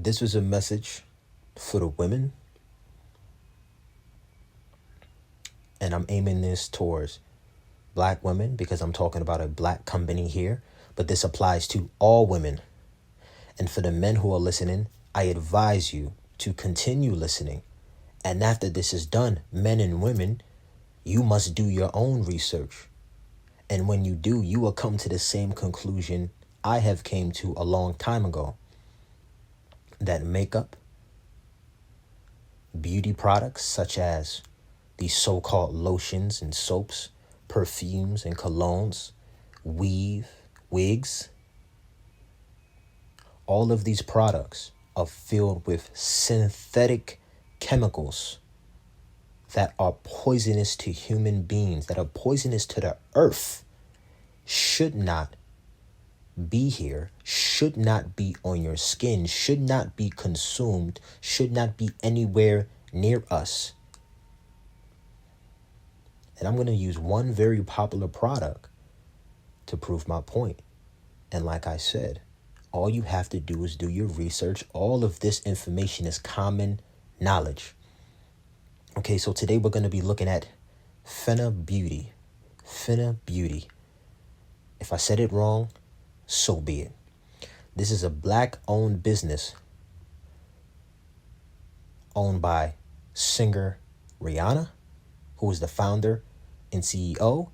This is a message for the women, and I'm aiming this towards black women because I'm talking about a black company here, but this applies to all women. And for the men who are listening, I advise you to continue listening. And after this is done, men and women, you must do your own research. And when you do, you will come to the same conclusion I have came to a long time ago. That makeup, beauty products such as these so-called lotions and soaps, perfumes and colognes, wigs, all of these products are filled with synthetic chemicals that are poisonous to human beings, that are poisonous to the earth, should not be here, should not be on your skin, should not be consumed, should not be anywhere near us. And I'm going to use one very popular product to prove my point. And like I said, all you have to do is do your research. All of this information is common knowledge. Okay, so today we're going to be looking at Finna Beauty. Finna Beauty. If I said it wrong, so be it. This is a black-owned business owned by singer Rihanna, who is the founder and CEO,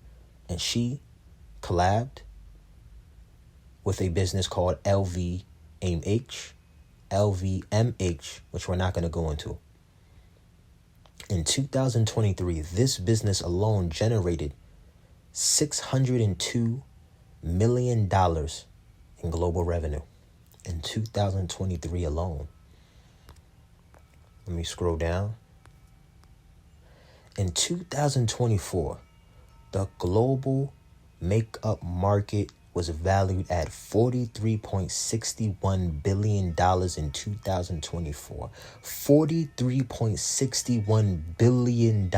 and she collabed with a business called LVMH, which we're not going to go into. In 2023, this business alone generated $602 million in global revenue. In 2023 alone. Let me scroll down. In 2024, the global makeup market was valued at $43.61 billion in 2024. $43.61 billion.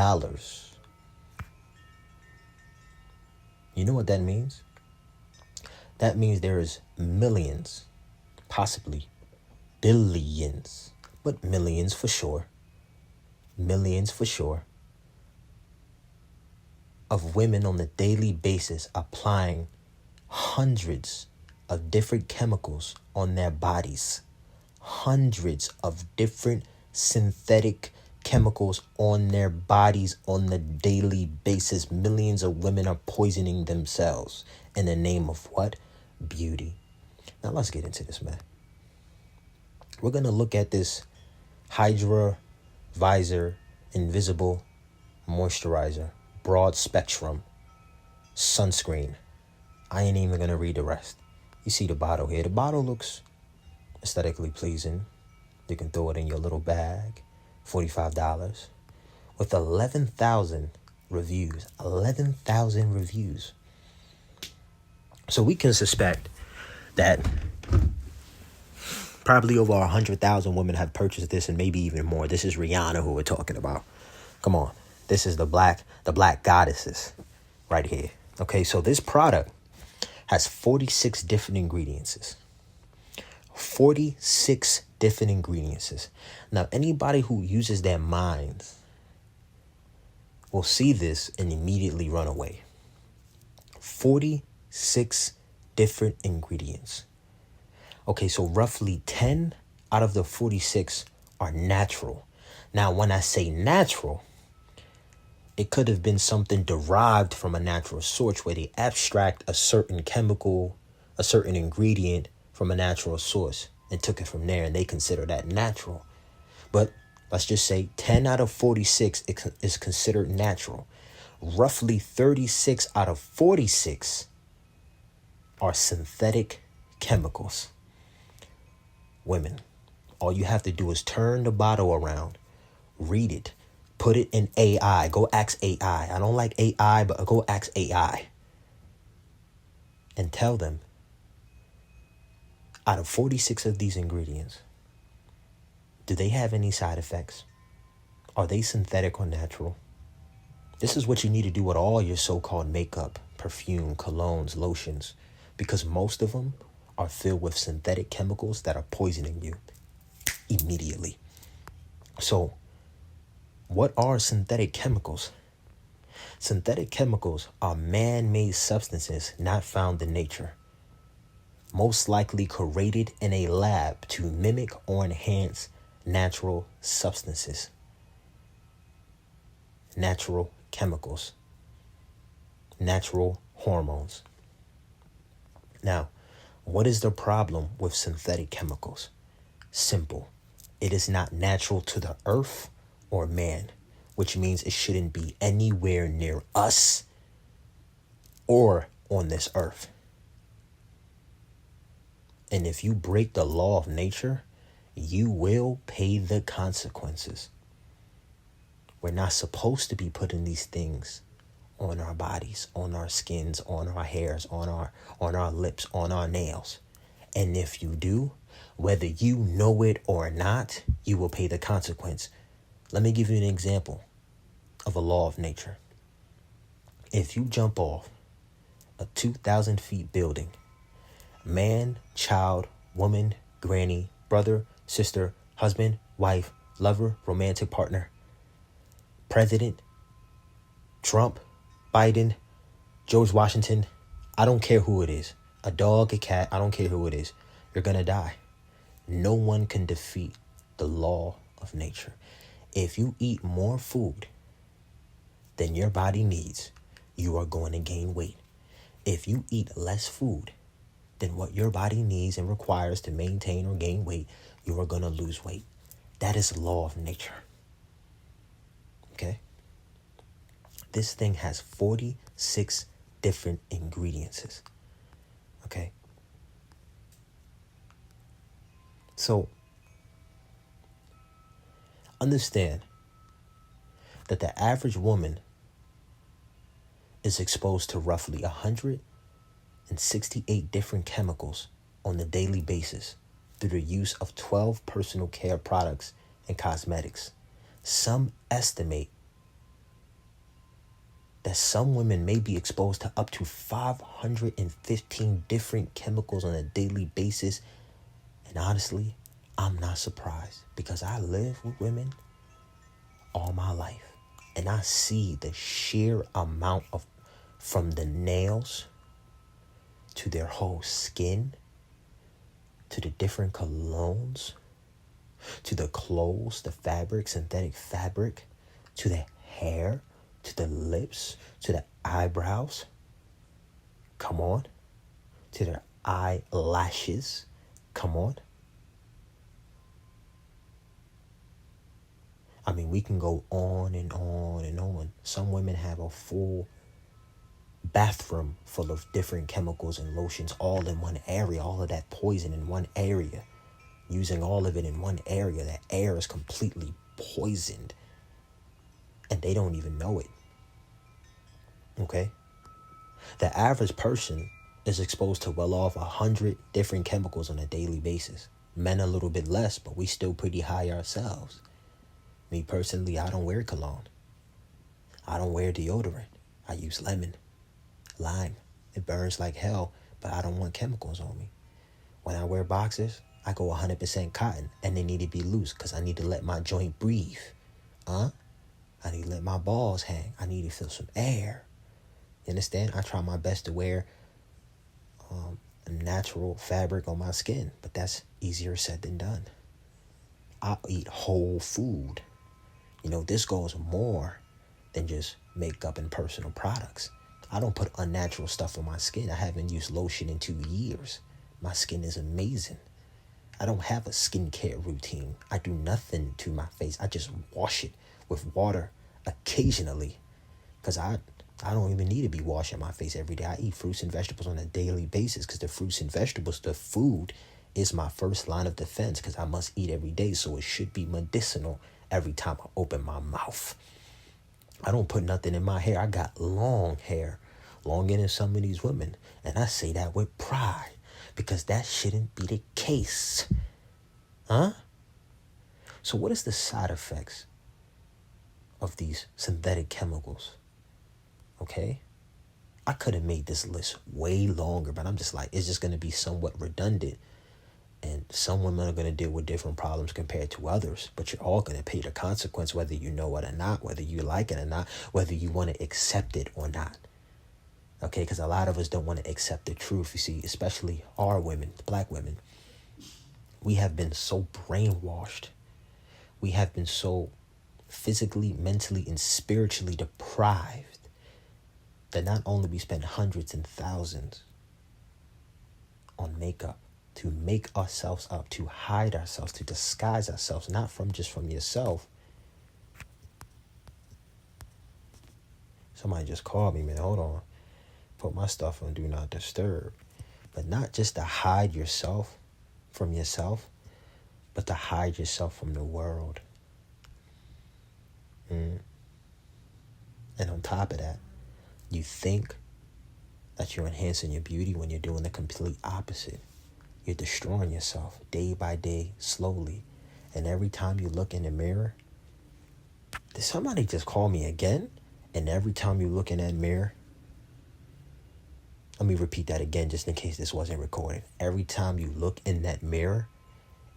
You know what that means? That means there is millions, possibly billions, but millions for sure. Millions for sure. Of women on a daily basis applying hundreds of different chemicals on their bodies. Hundreds of different synthetic chemicals on their bodies on the daily basis. Millions of women are poisoning themselves in the name of what? Beauty. Now let's get into this, man. We're going to look at this Hydra Visor Invisible Moisturizer, broad spectrum sunscreen. I ain't even going to read the rest. You see the bottle here. The bottle looks aesthetically pleasing. You can throw it in your little bag. $45 with 11,000 reviews. 11,000 reviews. So we can suspect that probably over 100,000 women have purchased this, and maybe even more. This is Rihanna who we're talking about. Come on. This is the black goddesses right here. Okay, so this product has 46 different ingredients. 46 different ingredients. Now, anybody who uses their minds will see this and immediately run away. 46 different ingredients. Okay, so roughly 10 out of the 46 are natural. Now, when I say natural, it could have been something derived from a natural source where they abstract a certain chemical, a certain ingredient from a natural source and took it from there, and they consider that natural. But let's just say 10 out of 46 is considered natural. Roughly 36 out of 46 are synthetic chemicals. Women, all you have to do is turn the bottle around, read it, put it in AI. Go ask AI. I don't like AI, but go ask AI. And tell them, out of 46 of these ingredients, do they have any side effects? Are they synthetic or natural? This is what you need to do with all your so-called makeup, perfume, colognes, lotions, because most of them are filled with synthetic chemicals that are poisoning you. immediately. So, what are synthetic chemicals? Synthetic chemicals are man-made substances not found in nature, most likely created in a lab to mimic or enhance natural substances, natural chemicals, natural hormones. Now, what is the problem with synthetic chemicals? Simple. It is not natural to the earth or man, which means it shouldn't be anywhere near us or on this earth. And if you break the law of nature, you will pay the consequences. We're not supposed to be putting these things on our bodies, on our skins, on our hairs, on our lips, on our nails. And if you do, whether you know it or not, you will pay the consequence. Let me give you an example of a law of nature. If you jump off a 2,000 feet building, man, child, woman, granny, brother, sister, husband, wife, lover, romantic partner, president, Trump, Biden, George Washington, I don't care who it is. A dog, a cat, I don't care who it is. You're going to die. No one can defeat the law of nature. If you eat more food than your body needs, you are going to gain weight. If you eat less food than what your body needs and requires to maintain or gain weight, you are going to lose weight. That is the law of nature. Okay? This thing has 46 different ingredients. Okay? So, understand that the average woman is exposed to roughly 168 different chemicals on a daily basis through the use of 12 personal care products and cosmetics. Some estimate that some women may be exposed to up to 515 different chemicals on a daily basis. And honestly, I'm not surprised because I live with women all my life. And I see the sheer amount of, from the nails to their whole skin, to the different colognes, to the clothes, the fabric, synthetic fabric, to the hair, to the lips, to the eyebrows. Come on. To their eyelashes. Come on. I mean, we can go on and on and on. Some women have a full bathroom full of different chemicals and lotions all in one area, all of that poison in one area, using all of it in one area. That air is completely poisoned and they don't even know it. Okay? The average person is exposed to well off 100 different chemicals on a daily basis. Men a little bit less, but we still pretty high ourselves. Me personally, I don't wear cologne. I don't wear deodorant. I use lemon, lime. It burns like hell, but I don't want chemicals on me. When I wear boxers, I go 100% cotton, and they need to be loose because I need to let my joint breathe. I need to let my balls hang. I need to feel some air. You understand? I try my best to wear a natural fabric on my skin, but that's easier said than done. I eat whole food. You know, this goes more than just makeup and personal products. I don't put unnatural stuff on my skin. I haven't used lotion in 2 years. My skin is amazing. I don't have a skincare routine. I do nothing to my face. I just wash it with water occasionally because I don't even need to be washing my face every day. I eat fruits and vegetables on a daily basis because the fruits and vegetables, the food, is my first line of defense because I must eat every day. So it should be medicinal every time I open my mouth. I don't put nothing in my hair. I got long hair, longer than some of these women. And I say that with pride because that shouldn't be the case. So what is the side effects of these synthetic chemicals? Okay, I could have made this list way longer, but I'm just like, it's just going to be somewhat redundant. And some women are going to deal with different problems compared to others, but you're all going to pay the consequence, whether you know it or not, whether you like it or not, whether you want to accept it or not. Okay, because a lot of us don't want to accept the truth. You see, especially our women, black women, we have been so brainwashed. We have been so physically, mentally, and spiritually deprived that not only we spend hundreds and thousands on makeup to make ourselves up, to hide ourselves, to disguise ourselves, not from just from yourself. Somebody just called me, man. Hold on. Put my stuff on Do Not Disturb. But not just to hide yourself from yourself, but to hide yourself from the world. And on top of that, you think that you're enhancing your beauty when you're doing the complete opposite. You're destroying yourself day by day, slowly. And every time you look in the mirror, did somebody just call me again? And every time you look in that mirror, let me repeat that again just in case this wasn't recorded. Every time you look in that mirror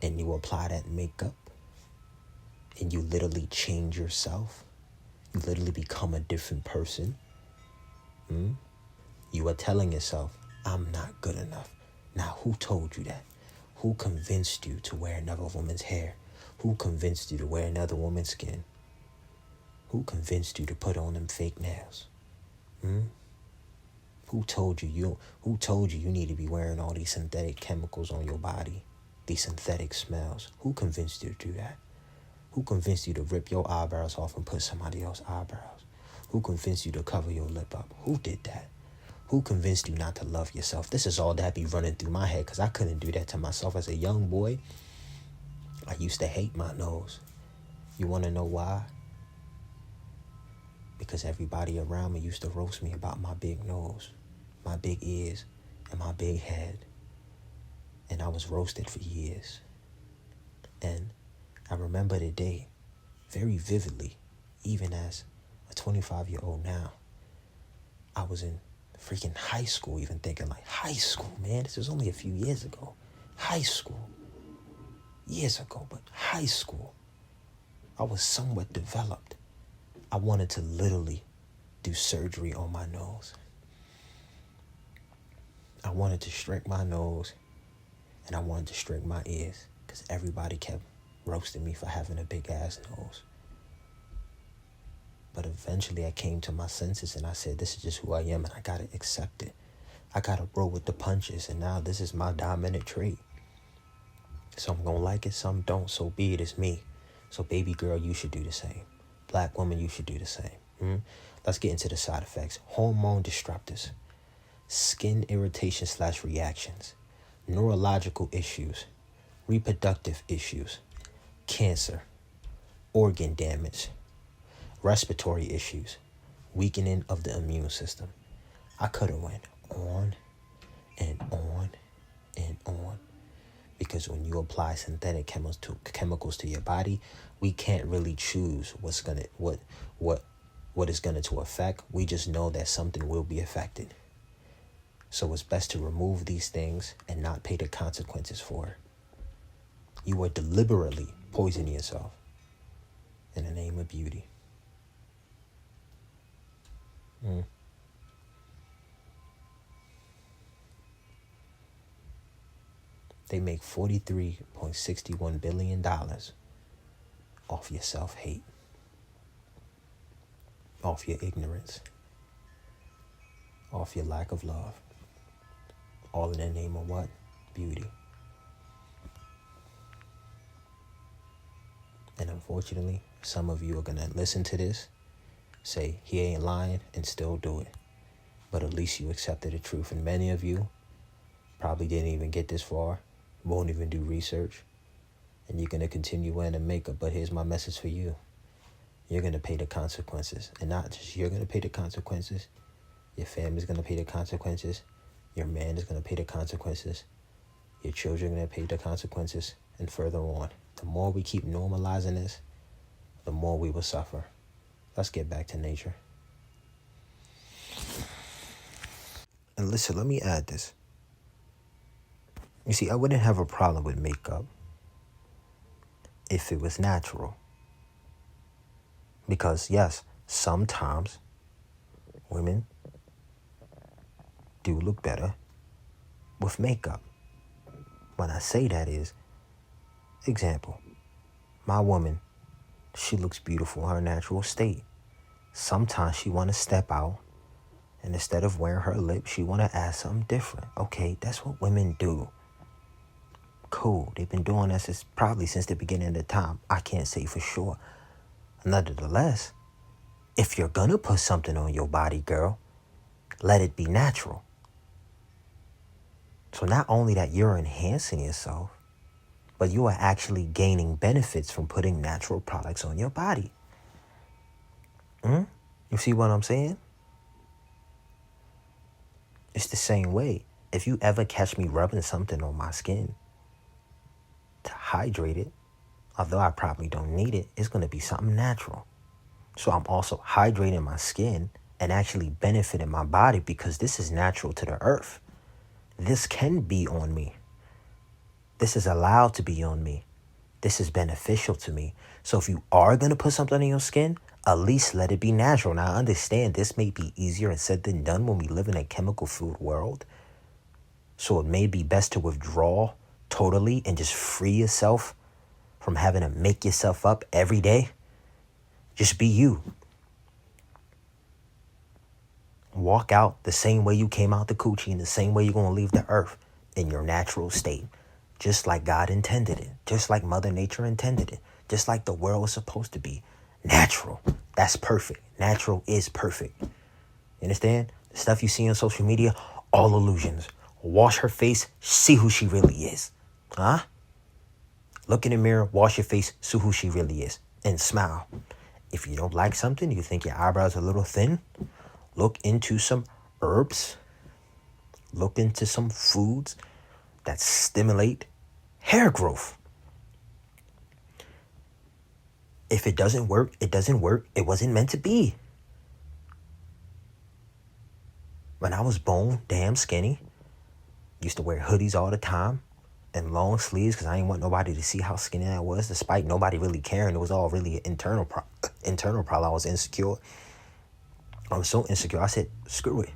and you apply that makeup and you literally change yourself, you literally become a different person. You are telling yourself, I'm not good enough. Now, who told you that? Who convinced you to wear another woman's hair? Who convinced you to wear another woman's skin? Who convinced you to put on them fake nails? Who told you you need to be wearing all these synthetic chemicals on your body? These synthetic smells. Who convinced you to do that? Who convinced you to rip your eyebrows off and put somebody else's eyebrows? Who convinced you to cover your lip up? Who did that? Who convinced you not to love yourself? This is all that be running through my head because I couldn't do that to myself as a young boy. I used to hate my nose. You want to know why? Because everybody around me used to roast me about my big nose, my big ears, and my big head. And I was roasted for years. And I remember the day very vividly, even as a 25-year-old now. I was in freaking high school, even thinking like, high school, man, this was only a few years ago. High school. Years ago, but high school. I was somewhat developed. I wanted to literally do surgery on my nose. I wanted to shrink my nose and I wanted to shrink my ears because everybody kept roasting me for having a big ass nose. But eventually I came to my senses and I said, this is just who I am and I gotta accept it. I gotta roll with the punches and now this is my dominant trait. Some gonna like it, some don't, so be it, it's me. So baby girl, you should do the same. Black woman, you should do the same. Let's get into the side effects. Hormone disruptors, skin irritation / reactions, neurological issues, reproductive issues, cancer, organ damage, respiratory issues, weakening of the immune system. I could have went on and on and on. Because when you apply synthetic chemicals to your body, we can't really choose what is going to affect. We just know that something will be affected. So it's best to remove these things and not pay the consequences for it. You are deliberately poisoning yourself in the name of beauty. They make $43.61 billion off your self-hate, off your ignorance, off your lack of love. All in the name of what? Beauty. And unfortunately, some of you are going to listen to this, say, he ain't lying, and still do it. But at least you accepted the truth. And many of you probably didn't even get this far, won't even do research, and you're going to continue wearing the makeup. But here's my message for you. You're going to pay the consequences. And not just you're going to pay the consequences. Your family's going to pay the consequences. Your man is going to pay the consequences. Your children are going to pay the consequences. And further on. The more we keep normalizing this, the more we will suffer. Let's get back to nature. And listen, let me add this. You see, I wouldn't have a problem with makeup if it was natural. Because, yes, sometimes women do look better with makeup. When I say that is, example, my woman, she looks beautiful in her natural state. Sometimes she want to step out, and instead of wearing her lips, she want to add something different. Okay, that's what women do. Cool, they've been doing this probably since the beginning of the time. I can't say for sure. Nonetheless, if you're gonna put something on your body, girl, let it be natural. So not only that you're enhancing yourself, but you are actually gaining benefits from putting natural products on your body. You see what I'm saying? It's the same way. If you ever catch me rubbing something on my skin to hydrate it, although I probably don't need it, it's going to be something natural. So I'm also hydrating my skin and actually benefiting my body because this is natural to the earth. This can be on me. This is allowed to be on me. This is beneficial to me. So if you are going to put something on your skin, at least let it be natural. Now, I understand this may be easier said than done when we live in a chemical food world. So it may be best to withdraw totally and just free yourself from having to make yourself up every day. Just be you. Walk out the same way you came out the coochie and the same way you're going to leave the earth in your natural state. Just like God intended it. Just like Mother Nature intended it. Just like the world was supposed to be. Natural. That's perfect. Natural is perfect. You understand? The stuff you see on social media, all illusions. Wash her face, see who she really is. Huh? Look in the mirror, wash your face, see who she really is. And smile. If you don't like something, you think your eyebrows are a little thin, look into some herbs. Look into some foods that stimulate hair growth. If it doesn't work, it doesn't work. It wasn't meant to be. When I was bone damn skinny, used to wear hoodies all the time and long sleeves because I didn't want nobody to see how skinny I was, despite nobody really caring. It was all really an internal problem. I was insecure. I was so insecure. I said, screw it.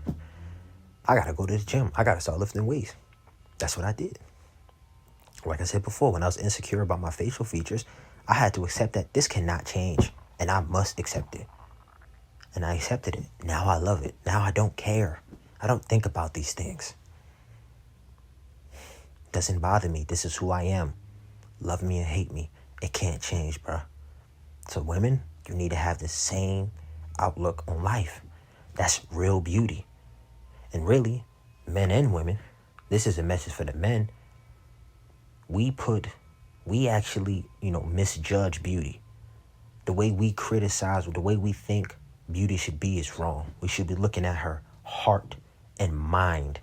I got to go to the gym. I got to start lifting weights. That's what I did. Like I said before, when I was insecure about my facial features, I had to accept that this cannot change, and I must accept it. And I accepted it. Now I love it. Now I don't care. I don't think about these things. It doesn't bother me. This is who I am. Love me or hate me. It can't change, bro. So women, you need to have the same outlook on life. That's real beauty. And really, men and women, this is a message for the men. We actually, misjudge beauty. The way we criticize, the way we think beauty should be is wrong. We should be looking at her heart and mind.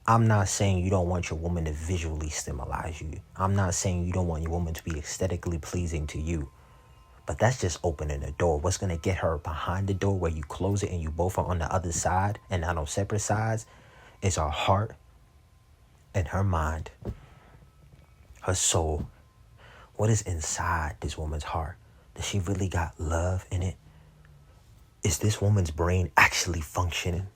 I'm not saying you don't want your woman to visually stimulate you. I'm not saying you don't want your woman to be aesthetically pleasing to you. But that's just opening the door. What's going to get her behind the door where you close it and you both are on the other side and not on separate sides is her heart and her mind, her soul. What is inside this woman's heart? Does she really got love in it? Is this woman's brain actually functioning?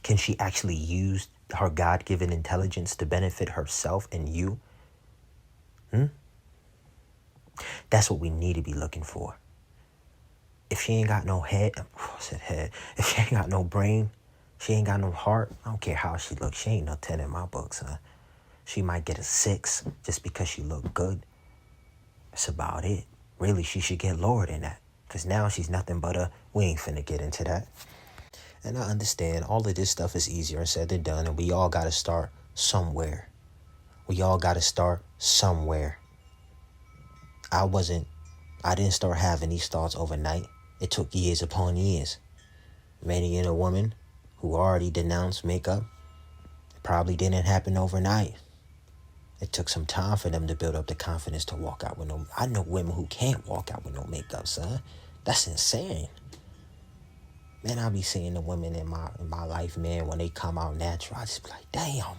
Can she actually use her God-given intelligence to benefit herself and you? That's what we need to be looking for. If she ain't got no head, if she ain't got no brain, she ain't got no heart, I don't care how she looks. She ain't no 10 in my books, huh? She might get a 6 just because she look good. That's about it. Really, she should get lower than that. Because now she's nothing but we ain't finna get into that. And I understand all of this stuff is easier said than done. And we all got to start somewhere. We all got to start somewhere. I didn't start having these thoughts overnight. It took years upon years. Many in a woman who already denounced makeup, it probably didn't happen overnight. It took some time for them to build up the confidence to walk out with no. I know women who can't walk out with no makeup, son. That's insane. Man, I be seeing the women in my life, man, when they come out natural, I just be like, damn.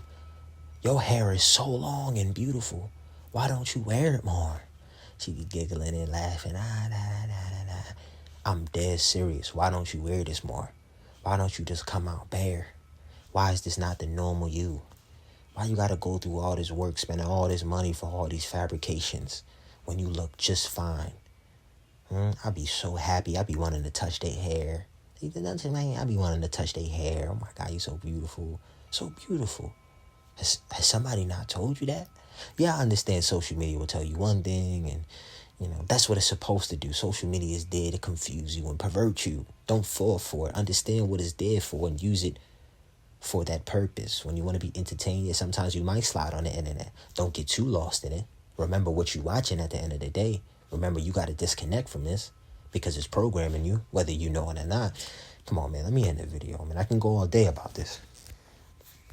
Your hair is so long and beautiful. Why don't you wear it more? She be giggling and laughing. I'm dead serious. Why don't you wear this more? Why don't you just come out bare? Why is this not the normal you? Why you gotta go through all this work, spending all this money for all these fabrications when you look just fine? I be so happy. I be wanting to touch their hair. I be wanting to touch their hair. Oh my God, you so beautiful. So beautiful. Has somebody not told you that? Yeah, I understand social media will tell you one thing, and that's what it's supposed to do. Social media is there to confuse you and pervert you. Don't fall for it. Understand what it's there for and use it for that purpose. When you want to be entertained, sometimes you might slide on the internet. Don't get too lost in it. Remember what you're watching at the end of the day. Remember, you got to disconnect from this because it's programming you, whether you know it or not. Come on, man. Let me end the video, man. I can go all day about this.